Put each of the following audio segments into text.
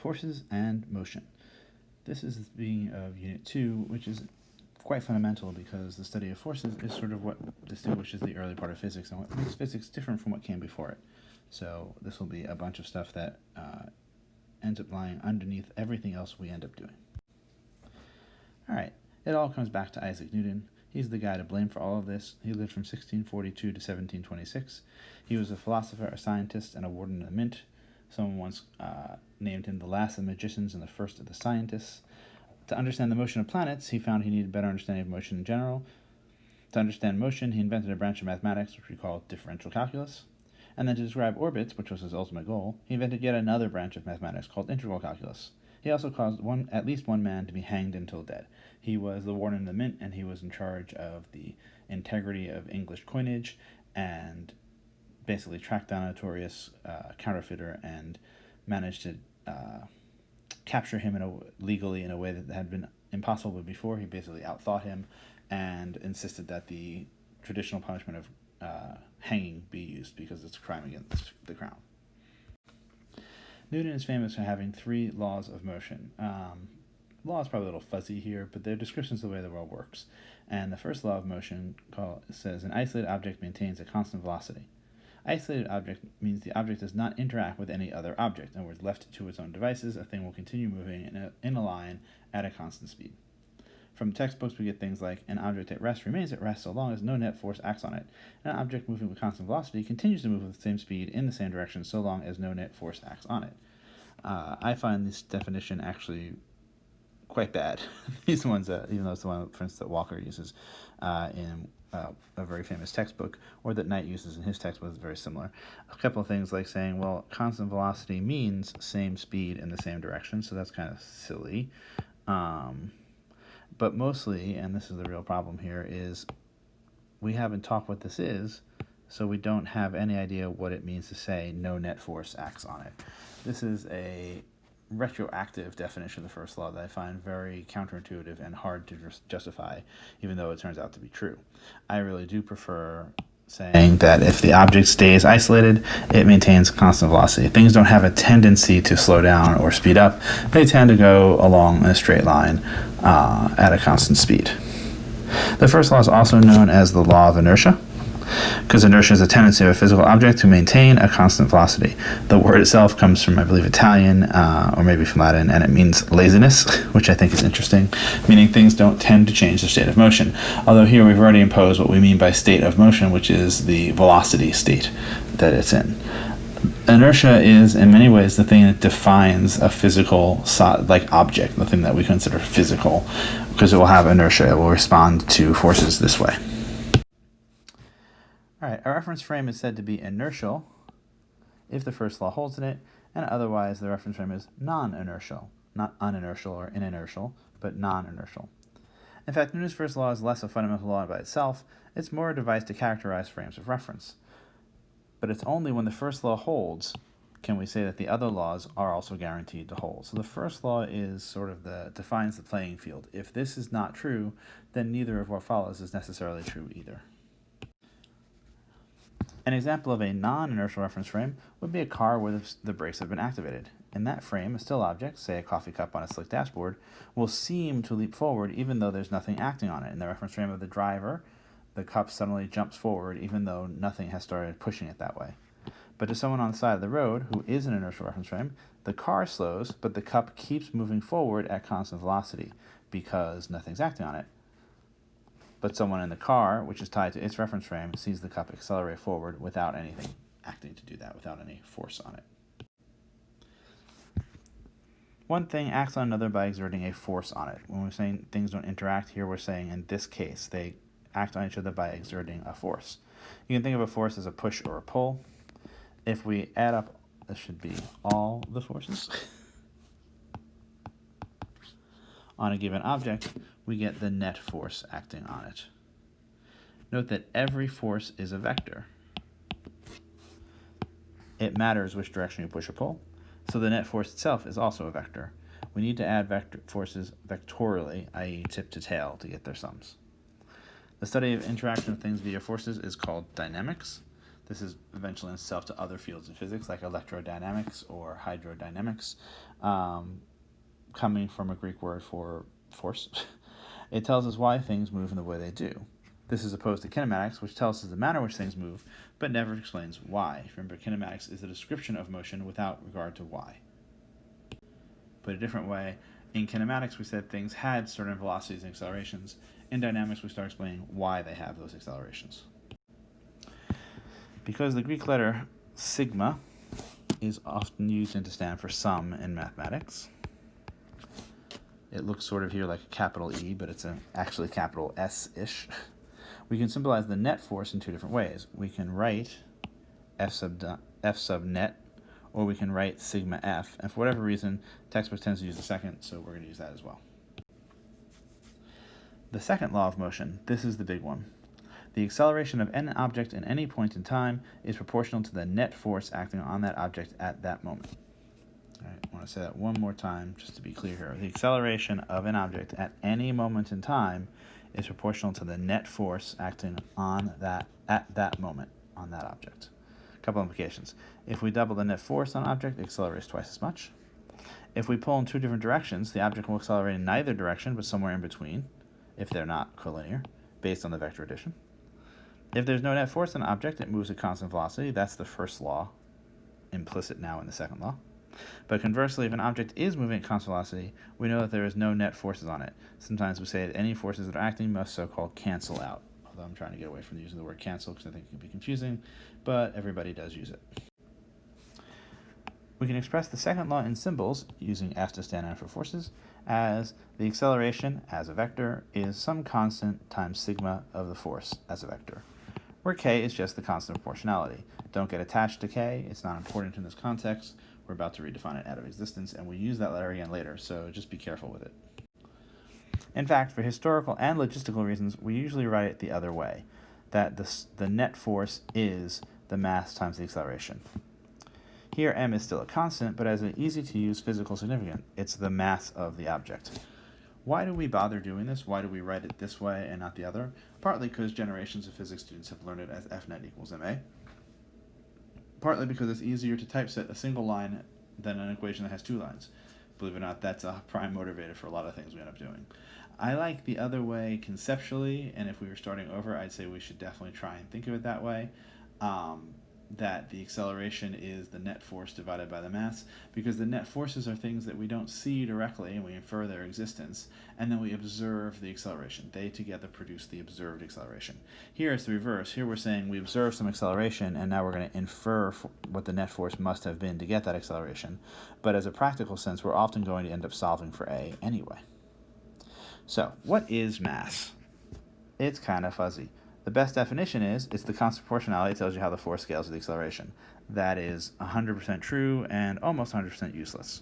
Forces and motion. This is the beginning of Unit 2, which is quite fundamental because the study of forces is sort of what distinguishes the early part of physics and what makes physics different from what came before it. So this will be a bunch of stuff that ends up lying underneath everything else we end up doing. All right, it all comes back to Isaac Newton. He's the guy to blame for all of this. He lived from 1642 to 1726. He was a philosopher, a scientist, and a warden of the mint. Someone once named him the last of the magicians and the first of the scientists. To understand the motion of planets, he found he needed a better understanding of motion in general. To understand motion, he invented a branch of mathematics, which we call differential calculus. And then to describe orbits, which was his ultimate goal, he invented yet another branch of mathematics called integral calculus. He also caused at least one man to be hanged until dead. He was the warden of the mint, and he was in charge of the integrity of English coinage and basically tracked down a notorious counterfeiter and managed to capture him legally in a way that had been impossible before. He basically outthought him and insisted that the traditional punishment of hanging be used because it's a crime against the crown. Newton is famous for having 3 laws of motion. Law is probably a little fuzzy here, but they're descriptions of the way the world works. And the first law of motion says an isolated object maintains a constant velocity. Isolated object means the object does not interact with any other object. In other words, left to its own devices, a thing will continue moving in a line at a constant speed. From textbooks, we get things like an object at rest remains at rest so long as no net force acts on it. An object moving with constant velocity continues to move with the same speed in the same direction so long as no net force acts on it. I find this definition actually quite bad. These ones, even though it's the one, for instance, that Walker uses in a very famous textbook, or that Knight uses in his textbook is very similar. A couple of things like saying, well, constant velocity means same speed in the same direction, so that's kind of silly. But mostly, and this is the real problem here, is we haven't taught what this is, so we don't have any idea what it means to say no net force acts on it. This is a retroactive definition of the first law that I find very counterintuitive and hard to justify, even though it turns out to be true. I really do prefer saying that if the object stays isolated, it maintains constant velocity. Things don't have a tendency to slow down or speed up. They tend to go along in a straight line at a constant speed. The first law is also known as the law of inertia, because inertia is a tendency of a physical object to maintain a constant velocity. The word itself comes from, I believe, Italian, or maybe from Latin, and it means laziness, which I think is interesting, meaning things don't tend to change the state of motion. Although here we've already imposed what we mean by state of motion, which is the velocity state that it's in. Inertia is, in many ways, the thing that defines a physical, object, the thing that we consider physical, because it will have inertia. It will respond to forces this way. All right, a reference frame is said to be inertial if the first law holds in it, and otherwise the reference frame is non-inertial, not uninertial or inertial, but non-inertial. In fact, Newton's first law is less a fundamental law by itself. It's more a device to characterize frames of reference. But it's only when the first law holds can we say that the other laws are also guaranteed to hold. So the first law is sort of defines the playing field. If this is not true, then neither of what follows is necessarily true either. An example of a non-inertial reference frame would be a car where the brakes have been activated. In that frame, a still object, say a coffee cup on a slick dashboard, will seem to leap forward even though there's nothing acting on it. In the reference frame of the driver, the cup suddenly jumps forward even though nothing has started pushing it that way. But to someone on the side of the road who is an inertial reference frame, the car slows, but the cup keeps moving forward at constant velocity because nothing's acting on it. But someone in the car, which is tied to its reference frame, sees the cup accelerate forward without anything acting to do that, without any force on it. One thing acts on another by exerting a force on it. When we're saying things don't interact here, we're saying in this case they act on each other by exerting a force. You can think of a force as a push or a pull. If we add up, this should be all the forces on a given object, we get the net force acting on it. Note that every force is a vector. It matters which direction you push or pull, so the net force itself is also a vector. We need to add vector forces vectorially, i.e. tip to tail, to get their sums. The study of interaction of things via forces is called dynamics. This is eventually lends itself to other fields of physics like electrodynamics or hydrodynamics, coming from a Greek word for force. It tells us why things move in the way they do. This is opposed to kinematics, which tells us the manner in which things move, but never explains why. Remember, kinematics is the description of motion without regard to why. Put a different way, in kinematics we said things had certain velocities and accelerations. In dynamics we start explaining why they have those accelerations. Because the Greek letter sigma is often used to stand for sum in mathematics, it looks sort of here like a capital E, but it's actually capital S-ish. We can symbolize the net force in two different ways. We can write F sub net, or we can write sigma F. And for whatever reason, textbook tends to use the second, so we're going to use that as well. The second law of motion, this is the big one. The acceleration of any object in any point in time is proportional to the net force acting on that object at that moment. All right, I want to say that one more time just to be clear here. The acceleration of an object at any moment in time is proportional to the net force acting on that at that moment on that object. A couple implications. If we double the net force on an object, it accelerates twice as much. If we pull in two different directions, the object will accelerate in neither direction, but somewhere in between, if they're not collinear, based on the vector addition. If there's no net force on an object, it moves at constant velocity. That's the first law, implicit now in the second law. But conversely, if an object is moving at constant velocity, we know that there is no net forces on it. Sometimes we say that any forces that are acting must so-called cancel out. Although I'm trying to get away from using the word cancel because I think it can be confusing, but everybody does use it. We can express the second law in symbols, using F to stand in for forces, as the acceleration as a vector is some constant times sigma of the force as a vector, where k is just the constant of proportionality. Don't get attached to k, it's not important in this context. We're about to redefine it out of existence, and we use that letter again later, so just be careful with it. In fact, for historical and logistical reasons, we usually write it the other way, that the net force is the mass times the acceleration. Here, m is still a constant, but has an easy-to-use physical significance. It's the mass of the object. Why do we bother doing this? Why do we write it this way and not the other? Partly because generations of physics students have learned it as F net equals ma. Partly because it's easier to typeset a single line than an equation that has two lines. Believe it or not, that's a prime motivator for a lot of things we end up doing. I like the other way conceptually, and if we were starting over, I'd say we should definitely try and think of it that way. That the acceleration is the net force divided by the mass, because the net forces are things that we don't see directly and we infer their existence, and then we observe the acceleration. They together produce the observed acceleration. Here it's the reverse. Here we're saying we observe some acceleration and now we're going to infer what the net force must have been to get that acceleration, but as a practical sense we're often going to end up solving for A anyway. So what is mass? It's kind of fuzzy. The best definition is, it's the constant proportionality. It tells you how the force scales with the acceleration. That is 100% true and almost 100% useless.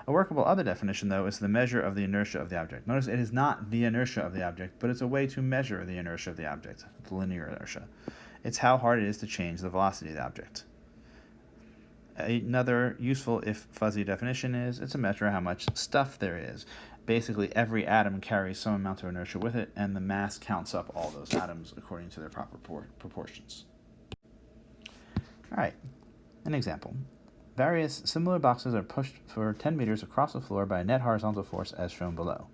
A workable other definition, though, is the measure of the inertia of the object. Notice it is not the inertia of the object, but it's a way to measure the inertia of the object, the linear inertia. It's how hard it is to change the velocity of the object. Another useful, if fuzzy, definition is, it's a measure of how much stuff there is. Basically, every atom carries some amount of inertia with it, and the mass counts up all those atoms according to their proper proportions. All right, an example. Various similar boxes are pushed for 10 meters across the floor by a net horizontal force as shown below.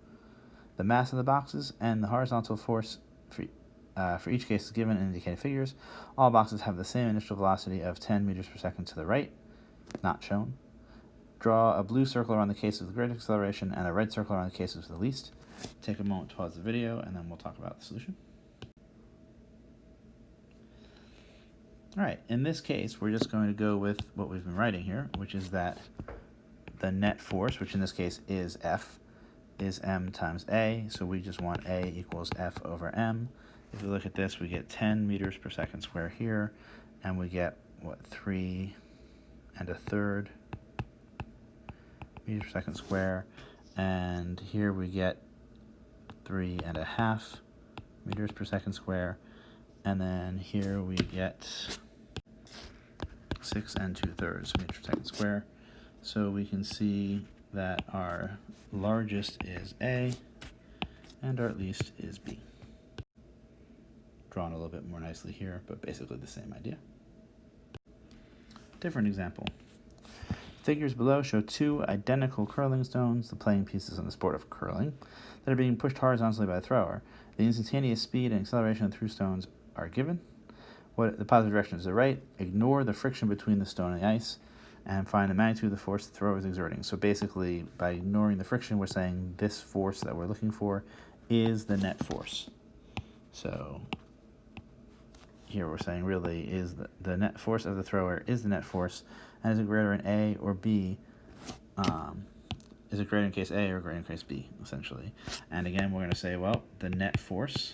The mass of the boxes and the horizontal force for each case is given in indicated figures. All boxes have the same initial velocity of 10 meters per second to the right, not shown. Draw a blue circle around the cases with the greatest acceleration and a red circle around the cases with the least. Take a moment to pause the video, and then we'll talk about the solution. All right, in this case, we're just going to go with what we've been writing here, which is that the net force, which in this case is F, is m times a, so we just want a equals F over m. If we look at this, we get 10 meters per second square here, and we get, 3 1/3 meters per second square, and here we get 3 1/2 meters per second square, and then here we get 6 2/3 meters per second square. So we can see that our largest is A and our least is B. Drawn a little bit more nicely here, but basically the same idea. Different example. Figures below show two identical curling stones, the playing pieces in the sport of curling, that are being pushed horizontally by the thrower. The instantaneous speed and acceleration of the through stones are given. What the positive direction is to the right. Ignore the friction between the stone and the ice, and find the magnitude of the force the thrower is exerting. So basically, by ignoring the friction, we're saying this force that we're looking for is the net force. So here we're saying really is the net force of the thrower is the net force, and is it greater in A or B? Is it greater in case A or greater in case B, essentially? And again, we're going to say, well, the net force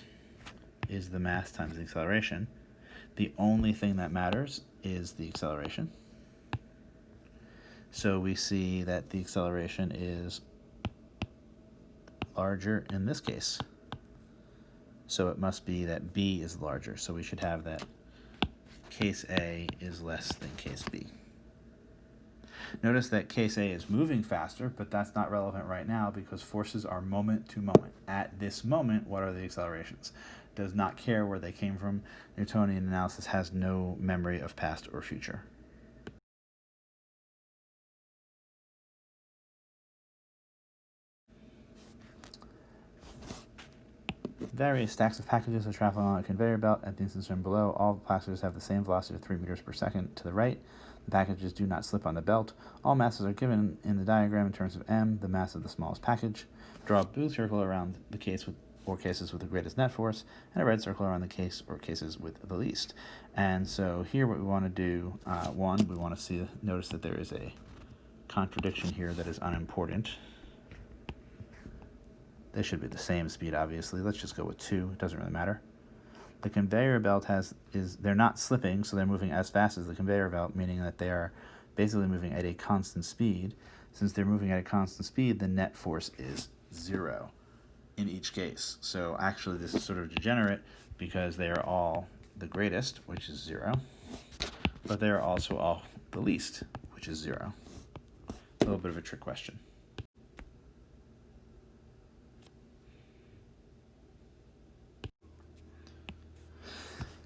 is the mass times the acceleration. The only thing that matters is the acceleration. So we see that the acceleration is larger in this case. So it must be that B is larger. So we should have that case A is less than case B. Notice that case A is moving faster, but that's not relevant right now because forces are moment to moment. At this moment, what are the accelerations? Does not care where they came from. Newtonian analysis has no memory of past or future. Various stacks of packages are traveling on a conveyor belt at the instance shown below. All the packages have the same velocity of 3 meters per second to the right. The packages do not slip on the belt. All masses are given in the diagram in terms of m, the mass of the smallest package. Draw a blue circle around the case or cases with the greatest net force, and a red circle around the case or cases with the least. And so here what we want to do, one, we want to notice that there is a contradiction here that is unimportant. They should be the same speed, obviously. Let's just go with 2. It doesn't really matter. The conveyor belt they're not slipping, so they're moving as fast as the conveyor belt, meaning that they are basically moving at a constant speed. Since they're moving at a constant speed, the net force is 0 in each case. So actually this is sort of degenerate because they are all the greatest, which is 0, but they are also all the least, which is 0. A little bit of a trick question.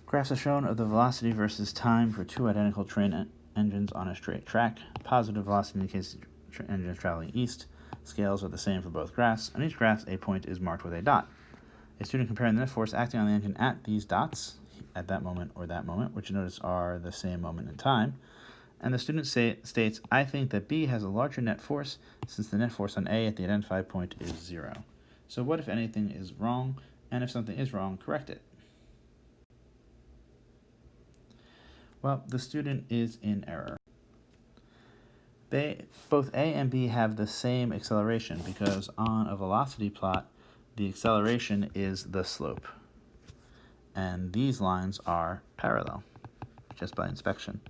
Graphs are shown of the velocity versus time for two identical train engines on a straight track. Positive velocity indicates the engine is traveling east. Scales are the same for both graphs. On each graph, a point is marked with a dot. A student comparing the net force acting on the engine at these dots, at that moment or that moment, which you notice are the same moment in time. And the student states, I think that B has a larger net force since the net force on A at the identified point is 0. So what if anything is wrong? And if something is wrong, correct it. Well, the student is in error. Both A and B have the same acceleration because on a velocity plot, the acceleration is the slope. And these lines are parallel, just by inspection.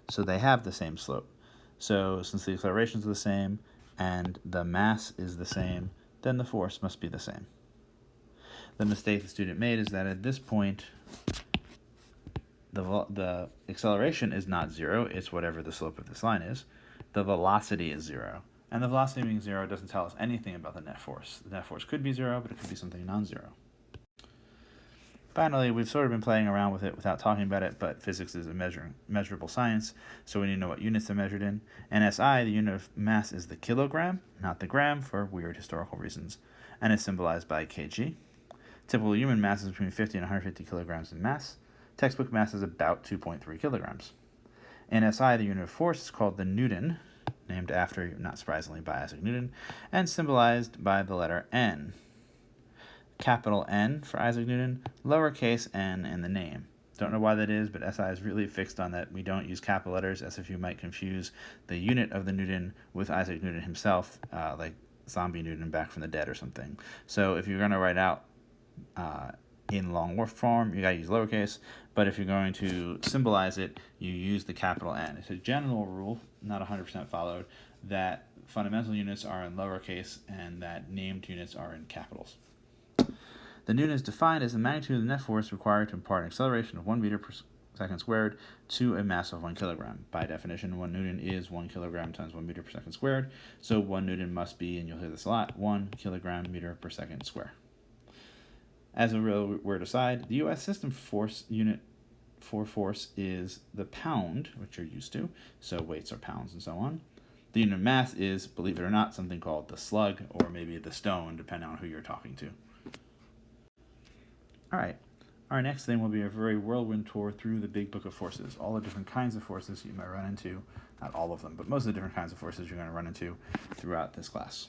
So they have the same slope. So since the accelerations are the same and the mass is the same, then the force must be the same. The mistake the student made is that at this point, the acceleration is not 0, it's whatever the slope of this line is. The velocity is 0. And the velocity being 0 doesn't tell us anything about the net force. The net force could be 0, but it could be something non-zero. Finally, we've sort of been playing around with it without talking about it, but physics is a measurable science, so we need to know what units they're measured in. In SI, the unit of mass is the kilogram, not the gram, for weird historical reasons, and is symbolized by kg. Typical human mass is between 50 and 150 kilograms in mass. Textbook mass is about 2.3 kilograms. In SI, the unit of force is called the Newton, named after, not surprisingly, by Isaac Newton, and symbolized by the letter N. Capital N for Isaac Newton, lowercase n in the name. Don't know why that is, but SI is really fixed on that we don't use capital letters, as if you might confuse the unit of the Newton with Isaac Newton himself, like Zombie Newton back from the dead or something. So if you're going to write out in long form, you got to use lowercase, but if you're going to symbolize it, you use the capital N. It's a general rule, not 100% followed, that fundamental units are in lowercase and that named units are in capitals. The Newton is defined as the magnitude of the net force required to impart an acceleration of 1 meter per second squared to a mass of 1 kilogram. By definition, 1 Newton is 1 kilogram times 1 meter per second squared, so 1 Newton must be, and you'll hear this a lot, 1 kilogram meter per second square. As a real word aside, the U.S. system force unit for force is the pound, which you're used to, so weights are pounds and so on. The unit of mass is, believe it or not, something called the slug, or maybe the stone, depending on who you're talking to. All right, our next thing will be a very whirlwind tour through the big book of forces, all the different kinds of forces you might run into, not all of them, but most of the different kinds of forces you're going to run into throughout this class.